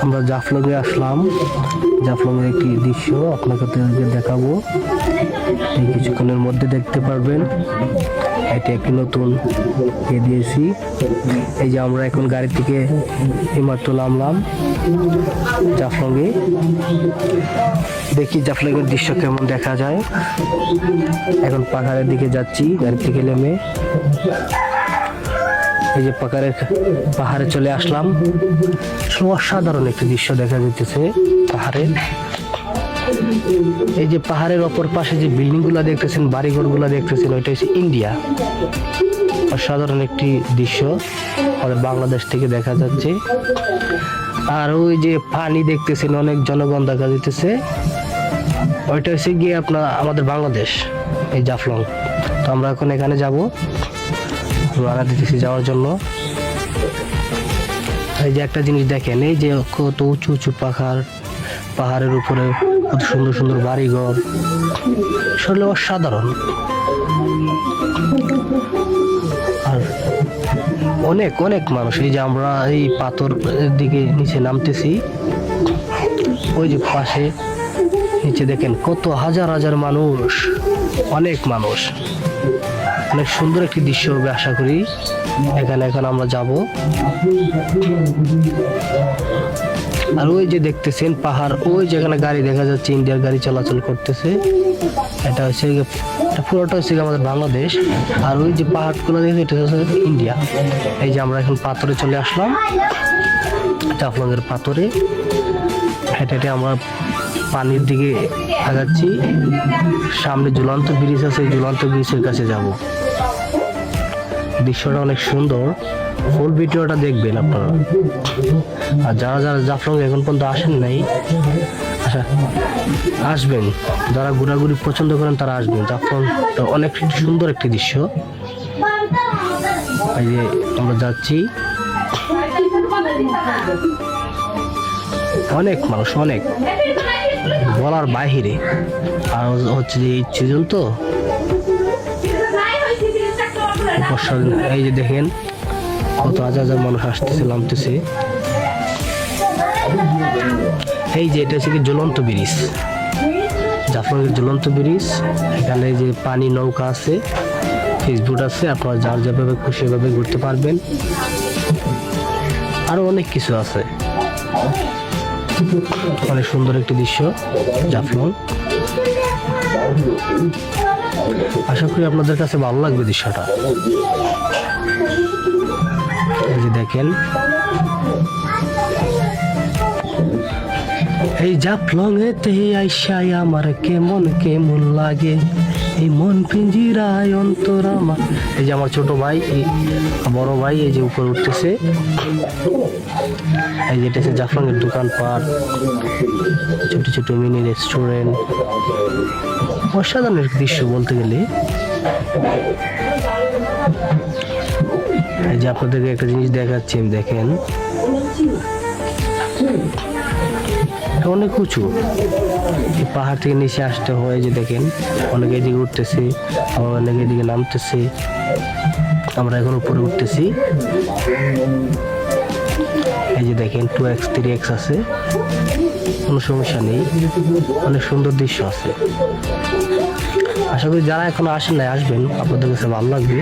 আমরা জাফলংয়ে আসলাম। জাফলংয়ের একটি দৃশ্য আপনাকে দেখাবো, এই কিছুক্ষণের মধ্যে দেখতে পারবেন। এটা একটি নতুন দিয়েছি। এই যে আমরা এখন গাড়ি থেকে এইমাত্র নামলাম জাফলংয়ে। দেখি জাফলংয়ের দৃশ্য কেমন দেখা যায়। এখন পাহাড়ের দিকে যাচ্ছি গাড়ি থেকে নেমে। এই যে পাহাড়ে চলে আসলাম। অসাধারণ একটি দৃশ্য দেখা যেতেছে পাহাড়ের। এই যে পাহাড়ের অপর পাশে যে বিল্ডিং গুলা দেখতেছেন, বাড়িঘর গুলা দেখতেছেন, ওইটা হচ্ছে ইন্ডিয়া। অসাধারণ একটি দৃশ্য আমাদের বাংলাদেশ থেকে দেখা যাচ্ছে। আর ওই যে পানি দেখতেছেন, অনেক জনগণ দেখা যেতেছে, ওইটা হচ্ছে গিয়ে আমাদের বাংলাদেশ, এই জাফলং। তো আমরা এখন এখানে যাব, রওনা দিতেছি যাওয়ার জন্য। এই যে একটা জিনিস দেখেন, এই যে কত উঁচু উঁচু পাহাড়ের উপরে কত সুন্দর সুন্দর বাড়িঘর, আসলে অসাধারণ। আর অনেক অনেক মানুষ। এই যে আমরা এই পাথর দিকে নিচে নামতেছি, ওই যে পাশে নিচে দেখেন কত হাজার হাজার মানুষ, অনেক মানুষ। অনেক সুন্দর একটি দৃশ্য হবে আশা করি। এখানে এখন আমরা যাব। আর ওই যে দেখতেছেন পাহাড়, ওই যেখানে গাড়ি দেখা যাচ্ছে, ইন্ডিয়ার গাড়ি চলাচল করতেছে। এটা হচ্ছে পুরোটা হচ্ছে আমাদের বাংলাদেশ। আর ওই যে পাহাড়গুলো দেখে, এটা হচ্ছে ইন্ডিয়া। এই যে আমরা এখন পাথরে চলে আসলাম, জাফলংয়ের পাথরে। হেঁটে হেঁটে আমরা পানির দিকে আগাচ্ছি। সামনে ঝুলন্ত ব্রিজ আছে, ঝুলন্ত ব্রিজের কাছে যাব। দৃশ্যটা অনেক সুন্দর, ফুল ভিডিওটা দেখবেন আপনারা। আর যারা যারা জাফলং এখন পর্যন্ত আসেন নাই, আচ্ছা আসবেন। যারা ঘোরাঘুরি পছন্দ করেন তারা আসবেন। জাফলংটা অনেক সুন্দর একটি দৃশ্য। এই যে আমরা যাচ্ছি, অনেক মানুষ, অনেক বলার বাহিরে। আর হচ্ছে যে এই সিজন তো, এই যে দেখেন কত হাজার হাজার মানুষ আসতেছে, নামতেছে। এই যে এটা হচ্ছে কি ঝুলন্ত ব্রিজ, জাফলংয়ের ঝুলন্ত ব্রিজ। এখানে যে পানি নৌকা আছে, ফেসবুক আছে, আপনারা যার যেভাবে খুশি সেভাবে ঘুরতে পারবেন। আরো অনেক কিছু আছে। অনেক সুন্দর একটি দৃশ্য জাফলং। আশা করি আপনাদের কাছে ভালো লাগবে দৃশ্যটা। এই যে দেখেন, এই জাফলং এতে আইসাই আমার কেমন কেমন লাগে, এই মন পিঞ্জিরায় অন্তর আমার। এই যে আমার ছোট ভাই, বড় ভাই এই যে উপরে উঠতেছে। এই যে এটা হচ্ছে জাফলং এর দোকানপাট, ছোট ছোট মিনি রেস্টুরেন্ট। অসাধারণ দৃশ্য বলতে গেলে। এই যে আপনাদেরকে একটা জিনিস দেখাচ্ছি, দেখেন অনেক উঁচু। এই পাহাড় থেকে নিচে আসতে হয়। যে দেখেন অনেকে এদিকে উঠতেছে, আবার অনেকে এদিকে নামতেছে। আমরা এখন উপরে উঠতেছি। এই যে দেখেন 2x 3x আছে, কোনো সমস্যা নেই। অনেক সুন্দর দৃশ্য আছে। আশা করি যারা এখনো আসেন নাই আসবেন, আপনাদের কাছে ভালো লাগবে।